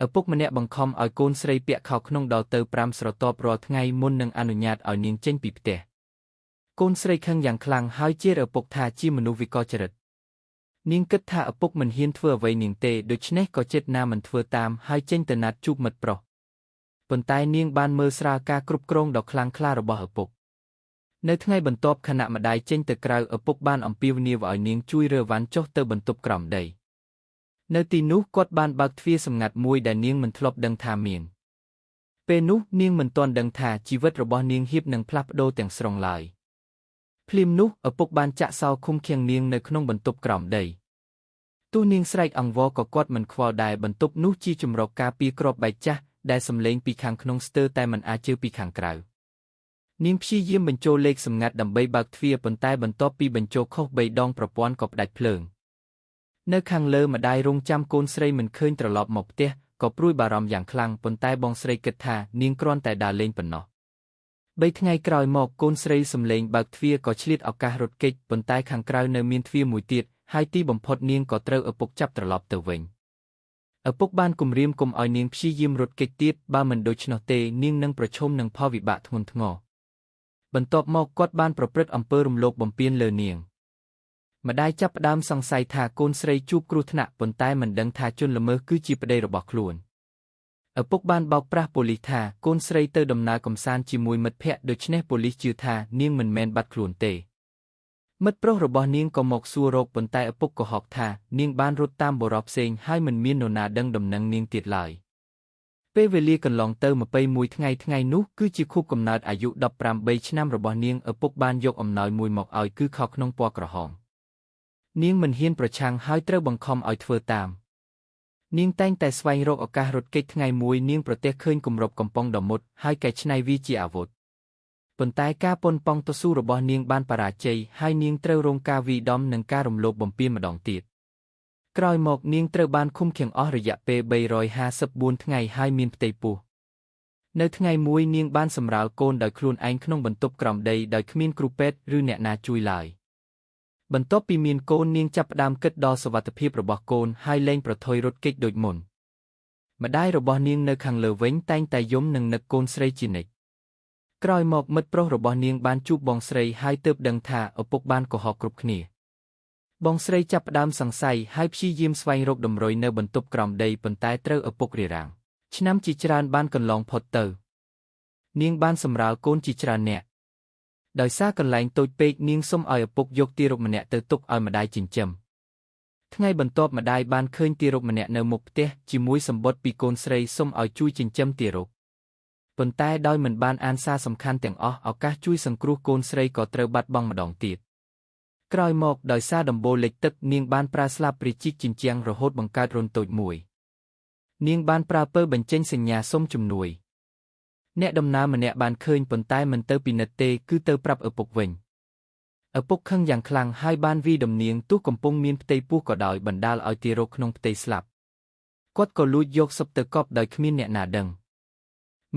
ឪពុកម្នាក់បង្ខំឲ្យកូនស្រីពាក់ខោក្នុងដល់ទៅ5ស្រទាប់រាល់ថ្ងៃមុននឹងអនុញ្ញាតឲ្យនាងចេញពីផ្ទះកូនស្រីខឹងយ៉ាងខ្លាំងហើយជេរឪពុកថាជាមនុស្សវិកលចរិតនាងគិតថាឪពុកមិនហ៊ានធ្វើអ្វីនាងទេដូច្នេះក៏ចិត្តណាមិនធ្វើតាមហើយចេញទៅណាត់ជួបមិត្តប្រុសប៉ុន្តែនាងបានមើលស្រាលការគ្រប់គ្រងដ៏ខ្លាំងក្លារបស់ឪពុកនៅថ្ងៃបន្ទាប់ខណៈម្ដាយចេញទៅក្រៅឪពុកបានអំពាវនាវឲ្យនាងជួយរើវ៉ាន់ចុះទៅបន្ទប់ក្រោមដីនៅទីនោះគាត់បានបើកទ្វារសម្ងាត់មួយដែលនាងមិនធ្លាប់ដឹងថាមានពេលនោះនាងមិនទាន់ដឹងថាជីវិតរបស់នាងហៀបនឹងផ្លាស់ប្ដូរទាំងស្រុងឡើយភ្លាមនោះឪពុកបានចាក់សោឃុំឃាំងនាងនៅក្នុងបន្ទប់ក្រោមដីទោះនាងស្រែកអង្វរក៏គាត់មិនខ្វល់ដែរបន្ទប់នោះជាជម្រកការពារគ្រាប់បែកចាស់ដែលសំឡេងពីខាងក្នុងស្ទើរតែមិនអាចជឿពីខាងក្រៅនាងព្យាយាមបញ្ចូលលេខសម្ងាត់ដើម្បីបើកទ្វារប៉ុន្តែបន្ទាប់ពីបញ្ចូលខុស3ដងប្រព័ន្ធក៏ផ្ដាច់ភ្លើងនៅខាងលើម្ដាយរងចាំកូនស្រីមិនឃើញត្រឡប់មកផ្ទះក៏ព្រួយបារម្ភយ៉ាងខ្លាំងប៉ុន្តែបងស្រីគិតថានាងគ្រាន់តែដើរលេងប៉ុណ្ណោះ3ថ្ងៃក្រោយមកកូនស្រីសំឡេងបើកទ្វារក៏ឆ្លៀតឱកាសរត់គេចប៉ុន្តែខាងក្រៅនៅមានទ្វារមួយទៀតហើយទីបំផុតនាងក៏ត្រូវឪពុកចាប់ត្រឡប់ទៅវិញឪពុកបានគំរាមកុំឲ្យនាងព្យាយាមរត់គេចទៀតបើមិនដូច្នោះទេនាងនឹងប្រឈមនឹងផលវិបាកធ្ងន់ធ្ងរបន្ទាប់មកគាត់បានប្រព្រឹត្តអំពើរំលោភបំពានលើនាងម្ដាយចាប់ផ្ដើមសង្ស័យថាកូនស្រីជួបគ្រោះថ្នាក់ប៉ុន្តែមិនដឹងថាជនល្មើសគឺជាប្តីរបស់ខ្លួនឪពុកបានបោកប្រាស់ប៉ូលីសថាកូនស្រីទៅដំណើរកម្សាន្តជាមួយមិត្តភ័ក្តិដូច្នេះប៉ូលីសជឿថានាងមិនមែនបាត់ខ្លួនទេមិត្តប្រុសរបស់នាងក៏មកសួររកប៉ុន្តែឪពុកក៏ហៅថានាងបានរត់តាមបុរសផ្សេងហើយមិនមាននរណាដឹងដំណឹងនាងទៀតឡើយពេលវេលាកន្លងទៅ21ថ្ងៃនោះគឺជាខួបកំណើតអាយុ18ឆ្នាំរបស់នាងឪពុកបានយកអំណោយមួយមកឲ្យគឺខោក្នុងពណ៌ក្រហមនាងមិនហ៊ានប្រឆាំងហើយត្រូវបង្ខំឲ្យធ្វើតាមនាងតែងតែស្វែងរកឱកាសរត់គេចថ្ងៃមួយនាងប្រទះឃើញគម្របកំប៉ុងដ៏មុតហើយកែច្នៃវាជាអាវុធប៉ុន្តែការប៉ុនប៉ងតស៊ូរបស់នាងបានបរាជ័យហើយនាងត្រូវរងការវាយដំនិងការរំលោភបំពានម្ដងទៀតក្រោយមកនាងត្រូវបានឃុំឃាំងអស់រយៈពេល354ថ្ងៃហើយមានផ្ទៃពោះនៅថ្ងៃមួយនាងបានសម្រាលកូនដោយខ្លួនឯងក្នុងបន្ទប់ក្រោមដីដោយគ្មានគ្រូពេទ្យឬអ្នកណាជួយឡើយបន្ទាប់ពីមានកូននាងចាប់ផ្ដើមគិតដល់សុវត្ថិភាពរបស់កូនហើយលែងប្រថុយរត់គេចដូចមុនម្ដាយរបស់នាងនៅខាងលើវិញតែងតែយំនឹងនឹកកូនស្រីជានិច្ចក្រោយមកមិត្តប្រុសរបស់នាងបានជួបបងស្រីហើយទើបដឹងថាឪពុកបានកុហកគ្រប់គ្នាបងស្រីចាប់ផ្ដើមសង្ស័យហើយព្យាយាមស្វែងរកដំរុយនៅបន្ទប់ក្រោមដីប៉ុន្តែត្រូវឪពុករារាំងឆ្នាំជាច្រើនបានកន្លងផុតទៅនាងបានសម្រាលកូនជាច្រើននាក់ដោយសារកន្លែងតូចពេកនាងសុំឲ្យឪពុកយកទារកម្នាក់ទៅទុកឲ្យម្ដាយចិញ្ចឹមថ្ងៃបន្ទាប់ម្ដាយបានឃើញទារកម្នាក់នៅមុខផ្ទះជាមួយសម្បត្តិពីកូនស្រីសុំឲ្យជួយចិញ្ចឹមទារកប៉ុន្តែដោយមិនបានអានសារសំខាន់ទាំងអស់ឱកាសជួយសង្គ្រោះកូនស្រីក៏ត្រូវបាត់បង់ម្ដងទៀតក្រោយមកដោយសារដំបូលលិចទឹកនាងបានប្រើស្លាបព្រាជីកជញ្ជាំងរហូតបង្កើតរន្ធតូចមួយនាងបានប្រើពើបញ្ចេញសញ្ញាសុំជំនួយអ្នកដំណើរម្នាក់បានឃើញប៉ុន្តែមិនទៅពិនិត្យទេគឺទៅប្រាប់ឪពុកវិញឪពុកខឹងយ៉ាងខ្លាំងហើយបានវាយដំនាងទោះកំពុងមានផ្ទៃពោះក៏ដោយបណ្ដាលឲ្យទារកក្នុងផ្ទៃស្លាប់គាត់ក៏លួចយកសុបទៅកប់ដោយគ្មានអ្នកណាដឹង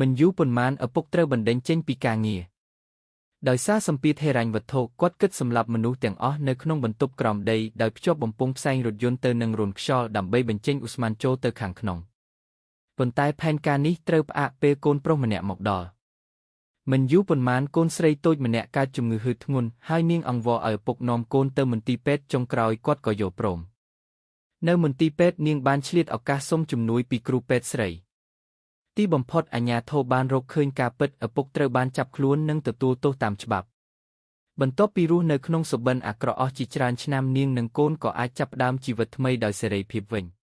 មិនយូរប៉ុន្មានឪពុកត្រូវបណ្ដេញចេញពីការងារដោយសារសម្ពាធហិរញ្ញវត្ថុគាត់គិតសម្លាប់មនុស្សទាំងអស់នៅក្នុងបន្ទប់ក្រោមដីដោយភ្ជាប់បំពង់ផ្សែងរថយន្តទៅនឹងរន្ធខ្យល់ដើម្បីបញ្ចេញឧស្ម័នចូលទៅខាងក្នុងប៉ុន្តែផែនការនេះត្រូវផ្អាកពេលកូនប្រុសម្នាក់មកដល់មិនយូរប៉ុន្មានកូនស្រីតូចម្នាក់កើតជំងឺហឺធ្ងន់ហើយនាងអង្វរឲ្យឪពុកនាំកូនទៅមន្ទីរពេទ្យចុងក្រោយគាត់ក៏យល់ព្រមនៅមន្ទីរពេទ្យនាងបានឆ្លៀតឱកាសសុំជំនួយពីគ្រូពេទ្យស្រីទីបំផុតអាជ្ញាធរបានរកឃើញការពិតឪពុកត្រូវបានចាប់ខ្លួននិងទទួលទោសតាមច្បាប់បន្ទាប់ពីរស់នៅក្នុងសុបិនអាក្រក់អស់ជាច្រើនឆ្នាំនាងនិងកូនក៏អាចចាប់ផ្ដើមជីវិតថ្មីដោយសេរីភាពវិញ